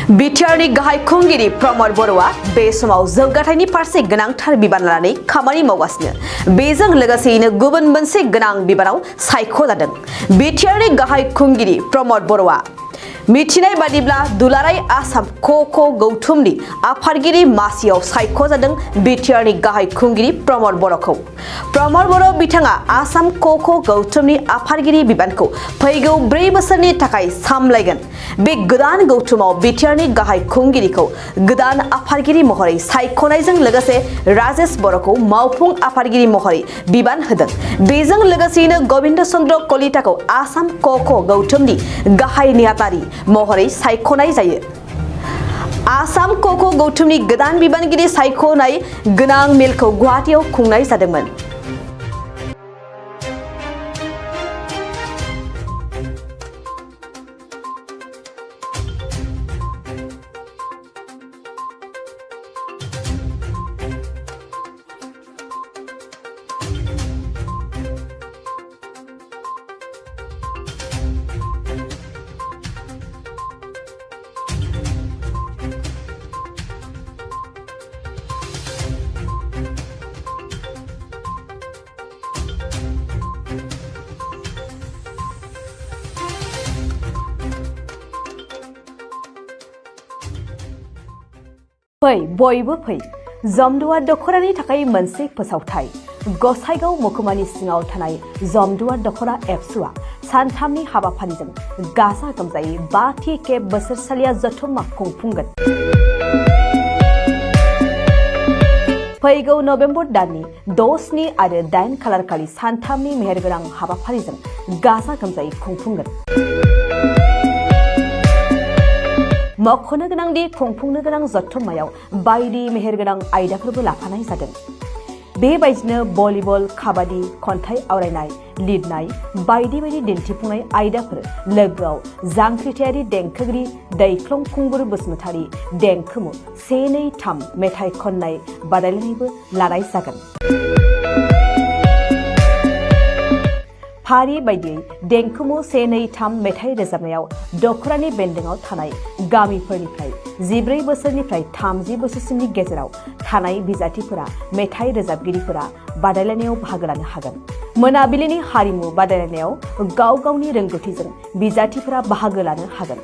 बिटिआरनि गाहाय खुंगिरि प्रमद बर'आ बे समाव जौगाथायनि फारसे गोनांथार बिबान लानानै खामानि मावगासिनो। बेजों लोगोसेयैनो गुबुन मोनसे गोनां बिबानाव सायख'जादों। बिटिआरनि गाहाय खुंगिरि प्रमद बर'आ मिथिनाय बादिब्ला दुलाराय आसाम क गौथुमनि आफादगिरि मासियाव सायख'जादों बिटिआरनि गाहाय खुंगिरि प्रमद बर'खौ। प्रमद बर' बिथाङा आसाम क गौथुमनि आफादगिरि बिबानखौ फैगौ 4 बोसोरनि थाखाय सामलायगोन। बे गोदान गौथुमाव बिटिआरनि गाहाय खुंगिरिखौ गोदान आफादगिरि महरै सायख'नायजों लोगोसे राजेश बर'खौ मावफुं आफादगिरि महरै बिबान होदों। बेजों लोगोसेयैनो गबिन्द चन्द्र कलिताखौ आसाम क गौथुमनि गाहाय नेहाथारि महरै सायख'नाय जायो। आसाम क गौथुमनि गोदान बिबानगिरि सायख'नाय गोनां मेलखौ गुवाहाटीआव खुंनाय जादोंमोन। फै बयबो फै जमदुवार दख'रानि थाखाय मोनसे फोसावथाय। गसाइगाव महकुमानि सिङाव थानाय जमदुवार दख'रा एबसुआ सानथामनि हाबाफारिजों गाजा गोमजायै 5थि खेब बोसोरसालिया जथुम्मा खुंफुंगोन। फैगौ नबेम्बर दाननि 6, 7 आरो 8 खालारखालि सानथामनि मेहेरगोनां हाबाफारिजों गाजा गोमजायै खुंफुंगोन। मख'नो गोनांदि खुंफुंनो गोनां जथुम्मायाव बायदि मेहेरगोनां आयदाफोरबो लाफानाय जादों। बेबायदिनो भलिबल, काबादि, खन्थाइ आवरायनाय, लिरनाय बायदि बायदि दिन्थिफुंनाय आयदाफोर लोगोआव जांख्रिथायारि देंखोगिरि दैख्लं खुंगुर बसुमतारी देंखोमु 1, 2, 3 मेथाइ खननाय बादायलायनायबो लानाय जागोन। फारि बायदियै देंखोमु 1, 2, 3 मेथाइ रोजाबनायाव दख'रानि बेन्दोंआव थानाय गामिफोरनिफ्राय 14 बोसोरनिफ्राय 30 बोसोरसिमनि गेजेराव थानाय बिजाथिफोरा मेथाइ रोजाबगिरिफोरा बादायलायनायाव बाहागो लानो हागोन। मोनाबिलिनि हारिमु बादायलायनायाव गाव गावनि रोंगौथिजों बिजाथिफोरा बाहागो लानो हागोन।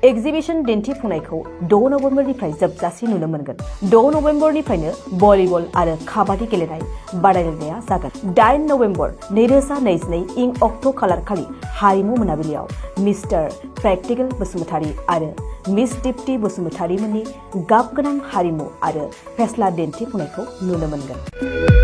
एक्जिबिशन दिन्थिफुंनायखौ 6 नबेम्बरनिफ्राय जोबजासिम नुनो मोनगोन। 6 नबेम्बरनिफ्रायनो भलिबल आरो काबादि गेलेनाय बादायलायनाया जागोन। 8 नबेम्बर 2022 इं अक्ट' खालारखालि हारिमु मोनाबिलियाव मिस्टार प्रेक्टिकेल बसुमतारी आरो मिस दीप्ति बसुमतारी मोननि गाबगोनां हारिमु आरो फेस्ला दिन्थिफुंनायखौ नुनो मोनगोन।